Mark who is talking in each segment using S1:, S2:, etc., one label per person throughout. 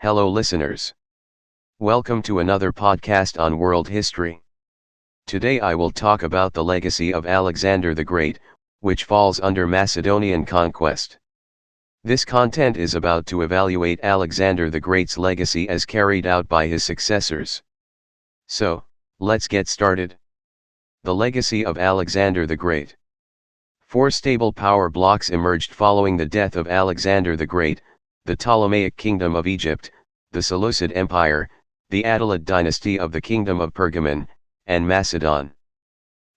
S1: Hello listeners. Welcome to another podcast on world history. Today I will talk about the legacy of Alexander the Great, which falls under Macedonian Conquest. This content is about to evaluate Alexander the Great's legacy as carried out by his successors. So, let's get started. The legacy of Alexander the Great. Four stable power blocks emerged following the death of Alexander the Great: the Ptolemaic Kingdom of Egypt, the Seleucid Empire, the Attalid dynasty of the Kingdom of Pergamon, and Macedon.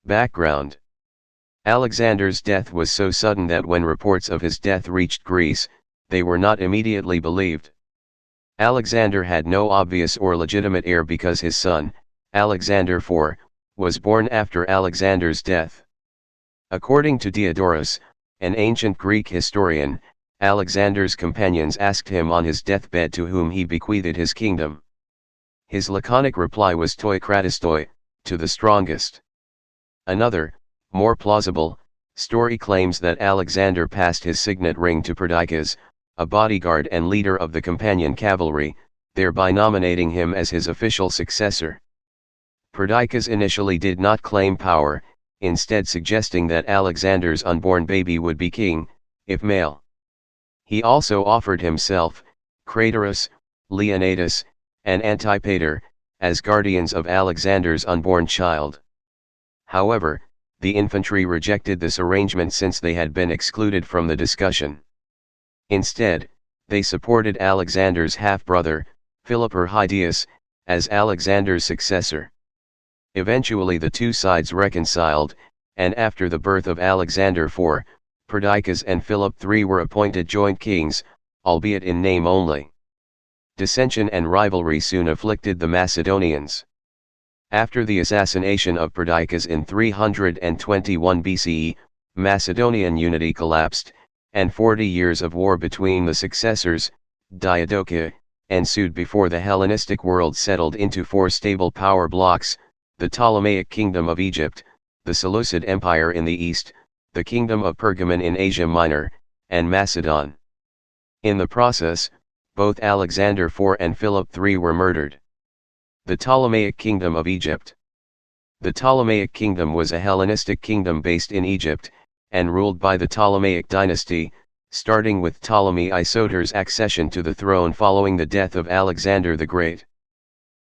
S1: Background: Alexander's death was so sudden that when reports of his death reached Greece, they were not immediately believed. Alexander had no obvious or legitimate heir because his son, Alexander IV, was born after Alexander's death. According to Diodorus, an ancient Greek historian, Alexander's companions asked him on his deathbed to whom he bequeathed his kingdom. His laconic reply was toi kratistoi, to the strongest. Another, more plausible, story claims that Alexander passed his signet ring to Perdiccas, a bodyguard and leader of the companion cavalry, thereby nominating him as his official successor. Perdiccas initially did not claim power, instead suggesting that Alexander's unborn baby would be king, if male. He also offered himself, Craterus, Leonidas, and Antipater, as guardians of Alexander's unborn child. However, the infantry rejected this arrangement since they had been excluded from the discussion. Instead, they supported Alexander's half-brother, Philip or Hydias, as Alexander's successor. Eventually the two sides reconciled, and after the birth of Alexander IV, Perdiccas and Philip III were appointed joint kings, albeit in name only. Dissension and rivalry soon afflicted the Macedonians. After the assassination of Perdiccas in 321 BCE, Macedonian unity collapsed, and 40 years of war between the successors, Diadochi, ensued before the Hellenistic world settled into four stable power blocks: the Ptolemaic Kingdom of Egypt, the Seleucid Empire in the east, the Kingdom of Pergamon in Asia Minor, and Macedon. In the process, both Alexander IV and Philip III were murdered. The Ptolemaic Kingdom of Egypt. The Ptolemaic Kingdom was a Hellenistic kingdom based in Egypt, and ruled by the Ptolemaic dynasty, starting with Ptolemy Isoter's accession to the throne following the death of Alexander the Great.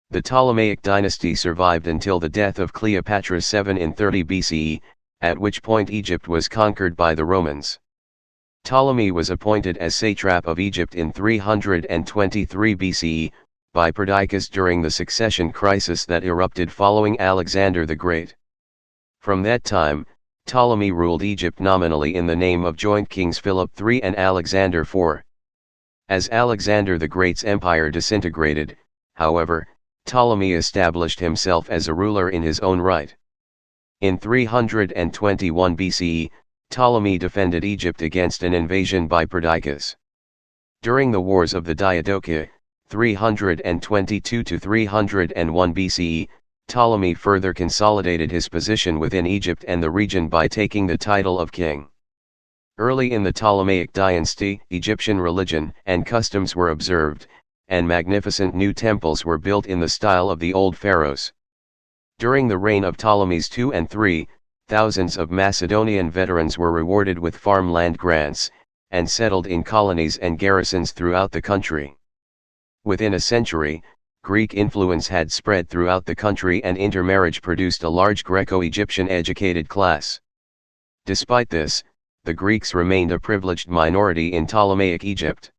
S1: The Ptolemaic dynasty survived until the death of Cleopatra VII in 30 BCE, at which point Egypt was conquered by the Romans. Ptolemy was appointed as satrap of Egypt in 323 BCE, by Perdiccas during the succession crisis that erupted following Alexander the Great. From that time, Ptolemy ruled Egypt nominally in the name of joint kings Philip III and Alexander IV. As Alexander the Great's empire disintegrated, however, Ptolemy established himself as a ruler in his own right. In 321 BCE, Ptolemy defended Egypt against an invasion by Perdiccas. During the Wars of the Diadochi, 322 to 301 BCE, Ptolemy further consolidated his position within Egypt and the region by taking the title of king. Early in the Ptolemaic dynasty, Egyptian religion and customs were observed, and magnificent new temples were built in the style of the old pharaohs. During the reign of Ptolemies II and III, thousands of Macedonian veterans were rewarded with farmland grants, and settled in colonies and garrisons throughout the country. Within a century, Greek influence had spread throughout the country and intermarriage produced a large Greco-Egyptian educated class. Despite this, the Greeks remained a privileged minority in Ptolemaic Egypt.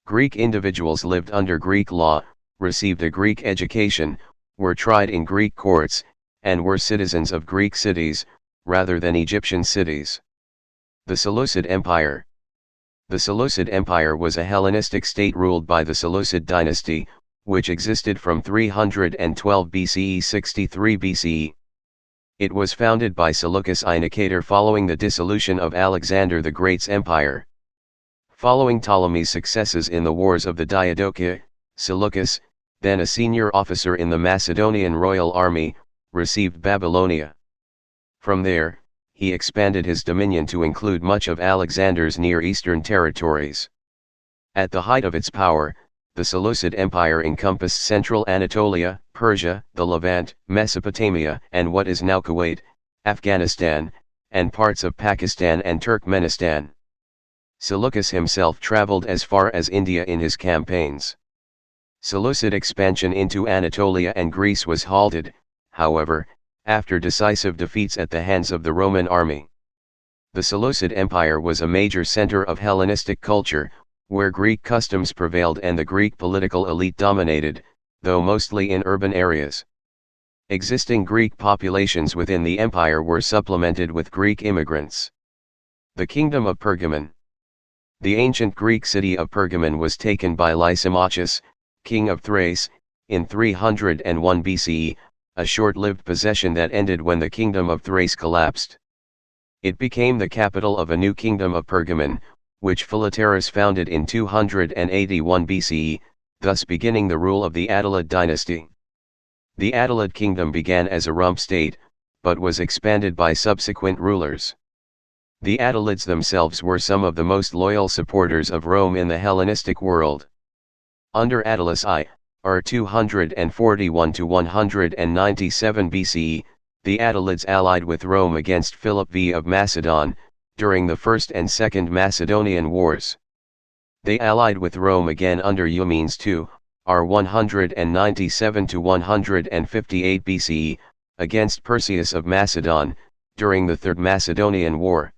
S1: Greek individuals lived under Greek law, received a Greek education, were tried in Greek courts, and were citizens of Greek cities, rather than Egyptian cities. The Seleucid Empire. The Seleucid Empire was a Hellenistic state ruled by the Seleucid dynasty, which existed from 312 BCE 63 BCE. It was founded by Seleucus I Nicator following the dissolution of Alexander the Great's empire. Following Ptolemy's successes in the Wars of the Diadochi, Seleucus, then a senior officer in the Macedonian royal army, received Babylonia. From there, he expanded his dominion to include much of Alexander's Near Eastern territories. At the height of its power, The Seleucid Empire encompassed central Anatolia, Persia, the Levant, Mesopotamia, and what is now Kuwait, Afghanistan, and parts of Pakistan and Turkmenistan. Seleucus himself traveled as far as India in his campaigns. Seleucid expansion into Anatolia and Greece was halted, however, after decisive defeats at the hands of the Roman army. The Seleucid Empire was a major center of Hellenistic culture, where Greek customs prevailed and the Greek political elite dominated, though mostly in urban areas. Existing Greek populations within the empire were supplemented with Greek immigrants. The Kingdom of Pergamon. The ancient Greek city of Pergamon was taken by Lysimachus, king of Thrace, in 301 BCE, a short-lived possession that ended when the kingdom of Thrace collapsed. It became the capital of a new kingdom of Pergamon, which Philoterus founded in 281 BCE, thus beginning the rule of the Attalid dynasty. The Attalid kingdom began as a rump state, but was expanded by subsequent rulers. The Attalids themselves were some of the most loyal supporters of Rome in the Hellenistic world. Under Attalus I, r. 241 to 197 BCE, the Attalids allied with Rome against Philip V of Macedon, during the First and Second Macedonian Wars. They allied with Rome again under Eumenes II, r. 197 to 158 BCE, against Perseus of Macedon, during the Third Macedonian War.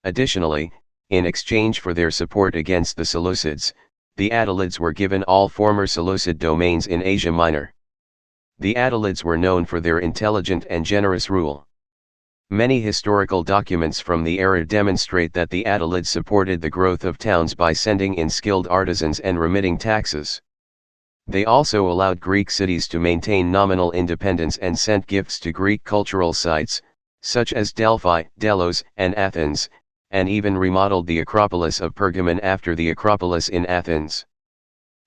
S1: Additionally, in exchange for their support against the Seleucids, the Attalids were given all former Seleucid domains in Asia Minor. The Attalids were known for their intelligent and generous rule. Many historical documents from the era demonstrate that the Attalids supported the growth of towns by sending in skilled artisans and remitting taxes. They also allowed Greek cities to maintain nominal independence and sent gifts to Greek cultural sites, such as Delphi, Delos, and Athens, and even remodeled the Acropolis of Pergamon after the Acropolis in Athens.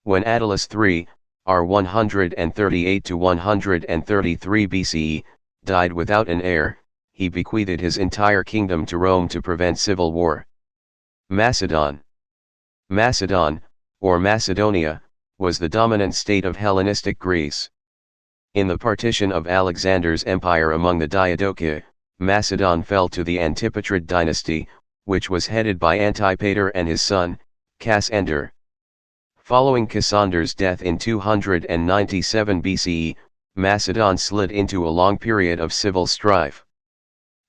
S1: When Attalus III, r. 138 to 133 BCE, died without an heir, he bequeathed his entire kingdom to Rome to prevent civil war. Macedon. Macedon, or Macedonia, was the dominant state of Hellenistic Greece. In the partition of Alexander's empire among the Diadochi, Macedon fell to the Antipatrid dynasty, which was headed by Antipater and his son, Cassander. Following Cassander's death in 297 BCE, Macedon slid into a long period of civil strife.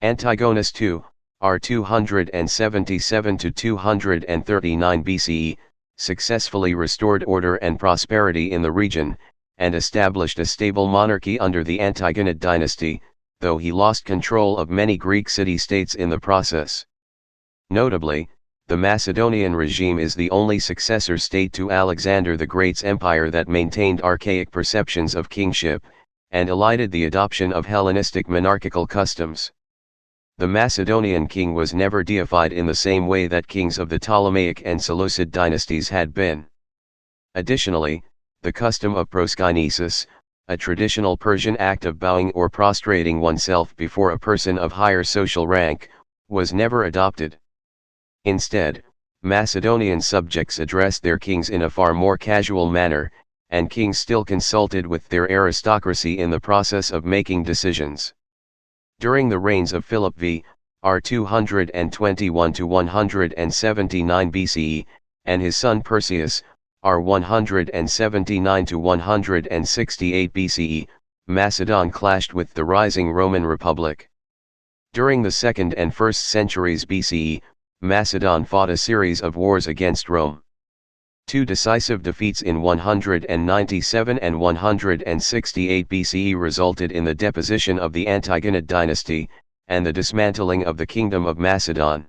S1: Antigonus II, r. 277 to 239 BCE, successfully restored order and prosperity in the region, and established a stable monarchy under the Antigonid dynasty, though he lost control of many Greek city-states in the process. Notably, the Macedonian regime is the only successor state to Alexander the Great's empire that maintained archaic perceptions of kingship, and elided the adoption of Hellenistic monarchical customs. The Macedonian king was never deified in the same way that kings of the Ptolemaic and Seleucid dynasties had been. Additionally, the custom of proskynesis, a traditional Persian act of bowing or prostrating oneself before a person of higher social rank, was never adopted. Instead, Macedonian subjects addressed their kings in a far more casual manner, and kings still consulted with their aristocracy in the process of making decisions. During the reigns of Philip V, r. 221 to 179 BCE, and his son Perseus, r. 179 to 168 BCE, Macedon clashed with the rising Roman Republic. During the 2nd and 1st centuries BCE, Macedon fought a series of wars against Rome. Two decisive defeats in 197 and 168 BCE resulted in the deposition of the Antigonid dynasty, and the dismantling of the Kingdom of Macedon.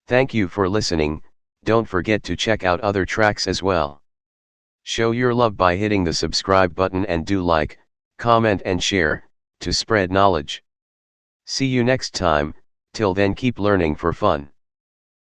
S1: Thank you for listening. Don't forget to check out other tracks as well. Show your love by hitting the subscribe button and do like, comment and share, to spread knowledge. See you next time. Till then, keep learning for fun.